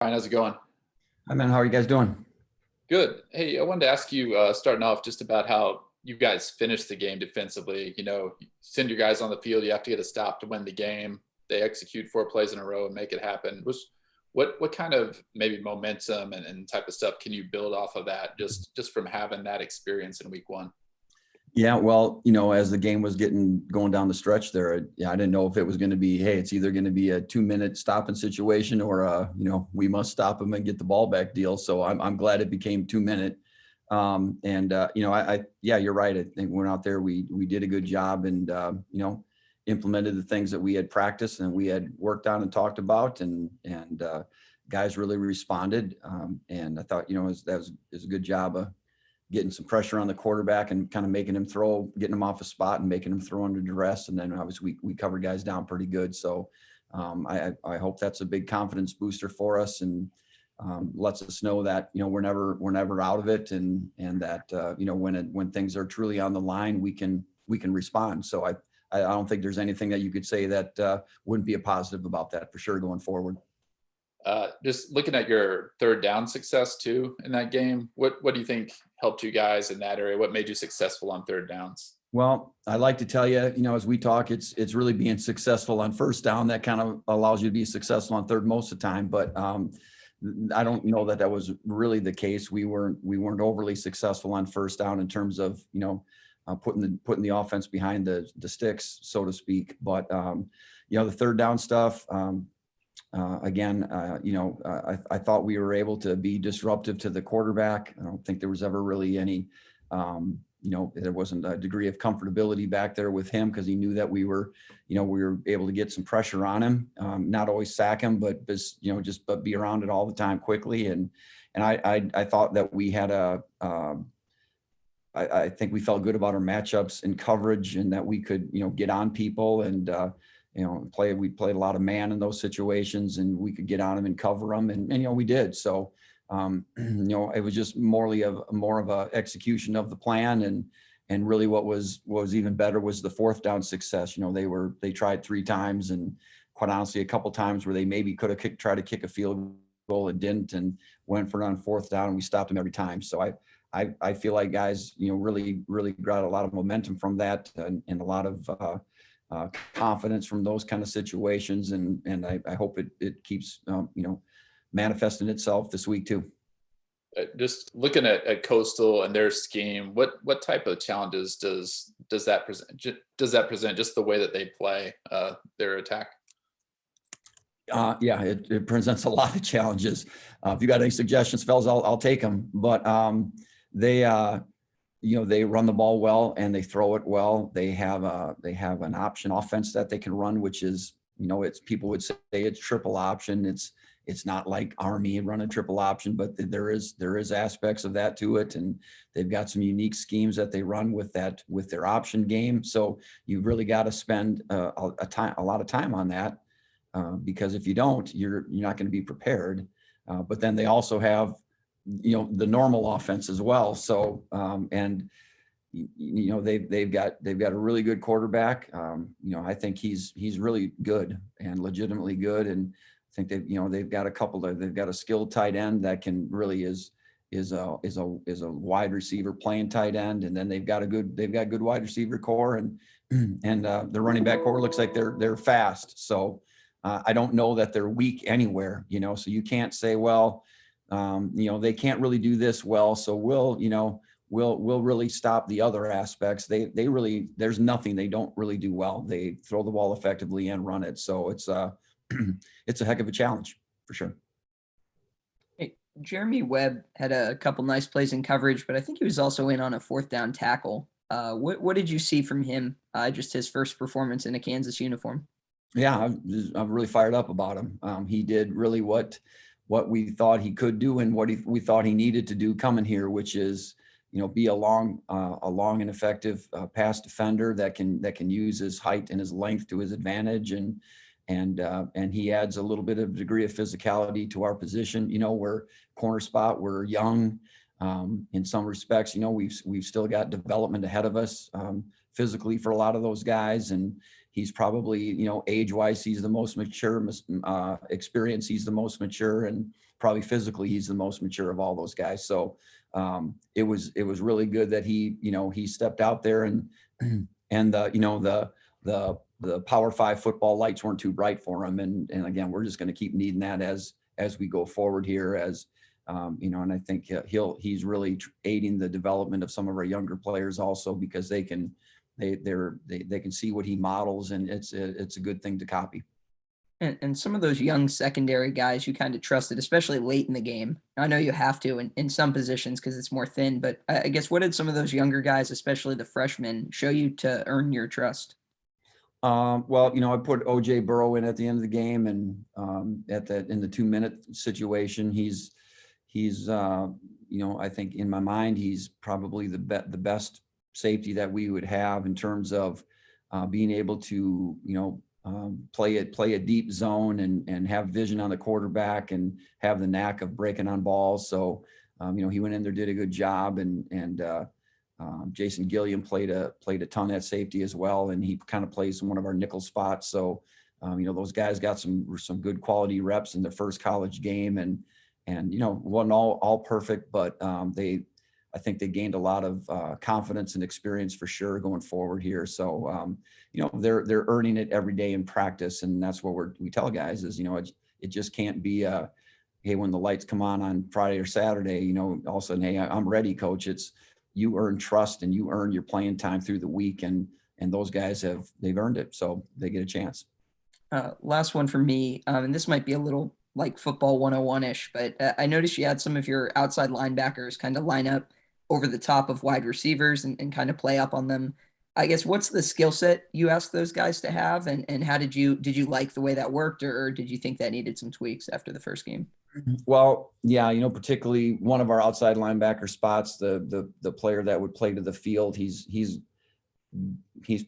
Ryan, how's it going? Hi, man. How are you guys doing? Good. Hey, I wanted to ask you, starting off, just about how you guys finished the game defensively. You send your guys on the field, you have to get a stop to win the game. They execute four plays in a row and make it happen. What kind of maybe momentum and type of stuff can you build off of that just from having that experience in week one? Yeah, well, as the game was going down the stretch there, yeah, I didn't know if it was going to be, hey, it's either going to be a 2-minute stopping situation or, we must stop them and get the ball back deal. So I'm glad it became 2-minute. Yeah, you're right. I think we went out there, we did a good job and, implemented the things that we had practiced and we had worked on and talked about and guys really responded. And I thought, that was a good job of getting some pressure on the quarterback and kind of making him throw, getting him off a spot and making him throw under duress. And then obviously we covered guys down pretty good. So I hope that's a big confidence booster for us and lets us know that, we're never out of it. And that, when things are truly on the line, we can respond. So I don't think there's anything that you could say that wouldn't be a positive about that for sure going forward. Just looking at your third down success too in that game, what do you think helped you guys in that area? What made you successful on third downs? Well, I like to tell you, as we talk, it's really being successful on first down that kind of allows you to be successful on third most of the time. But I don't know that was really the case. We weren't overly successful on first down in terms of putting the offense behind the sticks, so to speak. But the third down stuff. I thought we were able to be disruptive to the quarterback. I don't think there was ever really any, there wasn't a degree of comfortability back there with him because he knew that we were able to get some pressure on him, not always sack him, but but be around it all the time quickly. And I thought that we had I think we felt good about our matchups and coverage and that we could, get on people and, we played a lot of man in those situations and we could get on them and cover them. And we did. So, it was just more of a execution of the plan. And really what was even better was the fourth down success. They tried 3 times and quite honestly, a couple times where they maybe could have tried to kick a field goal and didn't and went for it on fourth down and we stopped them every time. So I feel like guys, really got a lot of momentum from that and a lot of, confidence from those kind of situations. And I hope it keeps, manifesting itself this week too. Just looking at Coastal and their scheme, what type of challenges does that present? Does that present just the way that they play their attack? Yeah, it presents a lot of challenges. If you got any suggestions, fellas, I'll take them. But they run the ball well and they throw it well. They have an option offense that they can run, which is, it's people would say it's triple option. It's not like Army and running triple option, but there is aspects of that to it. And they've got some unique schemes that they run with their option game. So you've really got to spend a lot of time on that because if you don't, you're not going to be prepared. But then they also have the normal offense as well. So they've got a really good quarterback. I think he's really good and legitimately good. And I think they've got they've got a skilled tight end that can really is a wide receiver playing tight end. And then they've got good wide receiver core and the running back core looks like they're fast. So I don't know that they're weak anywhere, so you can't say, well, they can't really do this well. So we'll really stop the other aspects. They really, there's nothing they don't really do well. They throw the ball effectively and run it. So it's it's a heck of a challenge for sure. Hey, Jeremy Webb had a couple nice plays in coverage, but I think he was also in on a fourth down tackle. What did you see from him? Just his first performance in a Kansas uniform. Yeah, I'm really fired up about him. He did really what we thought he could do and what we thought he needed to do coming here, which is, be a long and effective pass defender that can use his height and his length to his advantage. And he adds a little bit of degree of physicality to our position. We're corner spot, we're young. In some respects, we've still got development ahead of us physically for a lot of those guys. And he's probably, age-wise, he's the most mature, experience, he's the most mature. And probably physically, he's the most mature of all those guys. So it was really good that he stepped out there and the Power 5 football lights weren't too bright for him. And again, we're just going to keep needing that as we go forward here, and I think he's really aiding the development of some of our younger players also, because they can see what he models, and it's a good thing to copy. And some of those young secondary guys you kind of trusted, especially late in the game. I know you have to in some positions because it's more thin, but I guess what did some of those younger guys, especially the freshmen, show you to earn your trust? Well, I put OJ Burrow in at the end of the game, and in the 2-minute situation, he's I think in my mind, he's probably the best safety that we would have in terms of being able to, play a deep zone and have vision on the quarterback and have the knack of breaking on balls. So, he went in there, did a good job, and Jason Gilliam played a ton at safety as well, and he kind of plays in one of our nickel spots. So, those guys got some good quality reps in their first college game, and wasn't all perfect, but I think they gained a lot of confidence and experience for sure going forward here. So, they're earning it every day in practice, and that's what we tell guys is, it just can't be hey, when the lights come on Friday or Saturday, all of a sudden, hey, I'm ready, coach. It's you earn trust and you earn your playing time through the week, and those guys they've earned it, so they get a chance. Last one for me, and this might be a little like football 101-ish, but I noticed you had some of your outside linebackers kind of line up over the top of wide receivers and kind of play up on them. I guess what's the skill set you asked those guys to have, and how did you like the way that worked, or did you think that needed some tweaks after the first game? Well, yeah, particularly one of our outside linebacker spots, the player that would play to the field, he's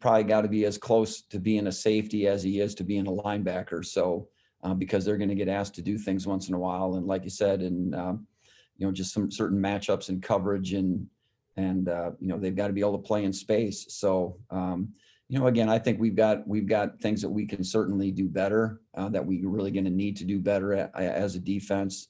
probably got to be as close to being a safety as he is to being a linebacker. So because they're going to get asked to do things once in a while, and like you said, and just some certain matchups and coverage, and they've got to be able to play in space. So again, I think we've got things that we can certainly do better, that we're really going to need to do better as a defense.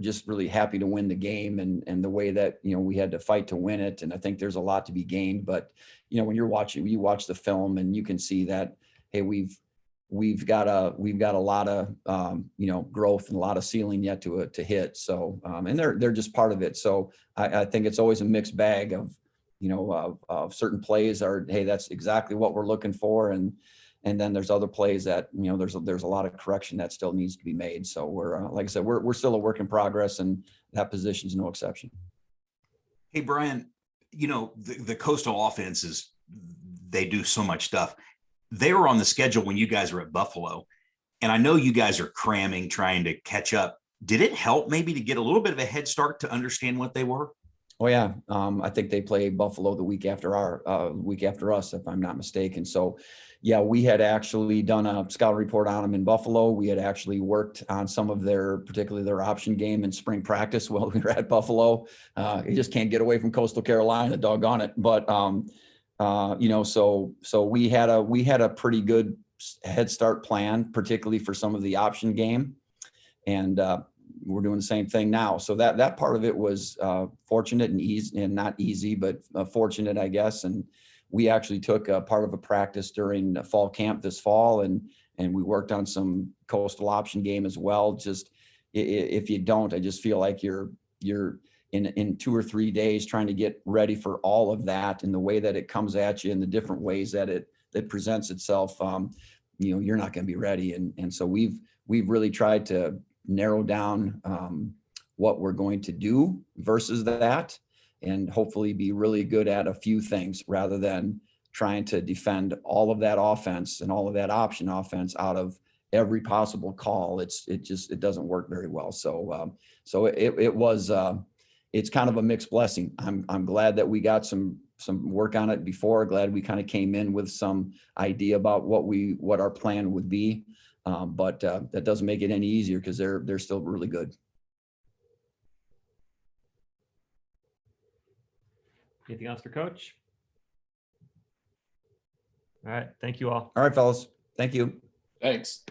Just really happy to win the game, and the way that, we had to fight to win it. And I think there's a lot to be gained, but, when you watch the film and you can see that, hey, we've got a lot of, growth and a lot of ceiling yet to hit. So, and they're just part of it. So I think it's always a mixed bag of, of certain plays are, hey, that's exactly what we're looking for. And then there's other plays that, there's a lot of correction that still needs to be made. So we're, like I said, we're still a work in progress, and that position is no exception. Hey, Brian, the Coastal offenses, they do so much stuff. They were on the schedule when you guys were at Buffalo, and I know you guys are cramming, trying to catch up. Did it help maybe to get a little bit of a head start to understand what they were? Oh yeah. I think they play Buffalo the week after us, if I'm not mistaken. So yeah, we had actually done a scout report on them in Buffalo. We had actually worked on some of particularly their option game in spring practice while we were at Buffalo. You just can't get away from Coastal Carolina, doggone it. But, so we had a pretty good head start plan, particularly for some of the option game. And, we're doing the same thing now. So that part of it was fortunate and easy, and not easy, but fortunate, I guess. And we actually took a part of a practice during fall camp this fall, and we worked on some Coastal option game as well. Just if you don't, I just feel like you're in 2 or 3 days trying to get ready for all of that, and the way that it comes at you in the different ways that it presents itself. You're not going to be ready. And so we've really tried to narrow down what we're going to do versus that, and hopefully be really good at a few things rather than trying to defend all of that offense and all of that option offense out of every possible call. It doesn't work very well. So it's kind of a mixed blessing. I'm glad that we got some work on it before. Glad we kind of came in with some idea about what our plan would be. But that doesn't make it any easier, because they're still really good. Anything else for Coach? All right. Thank you all. All right, fellas. Thank you. Thanks.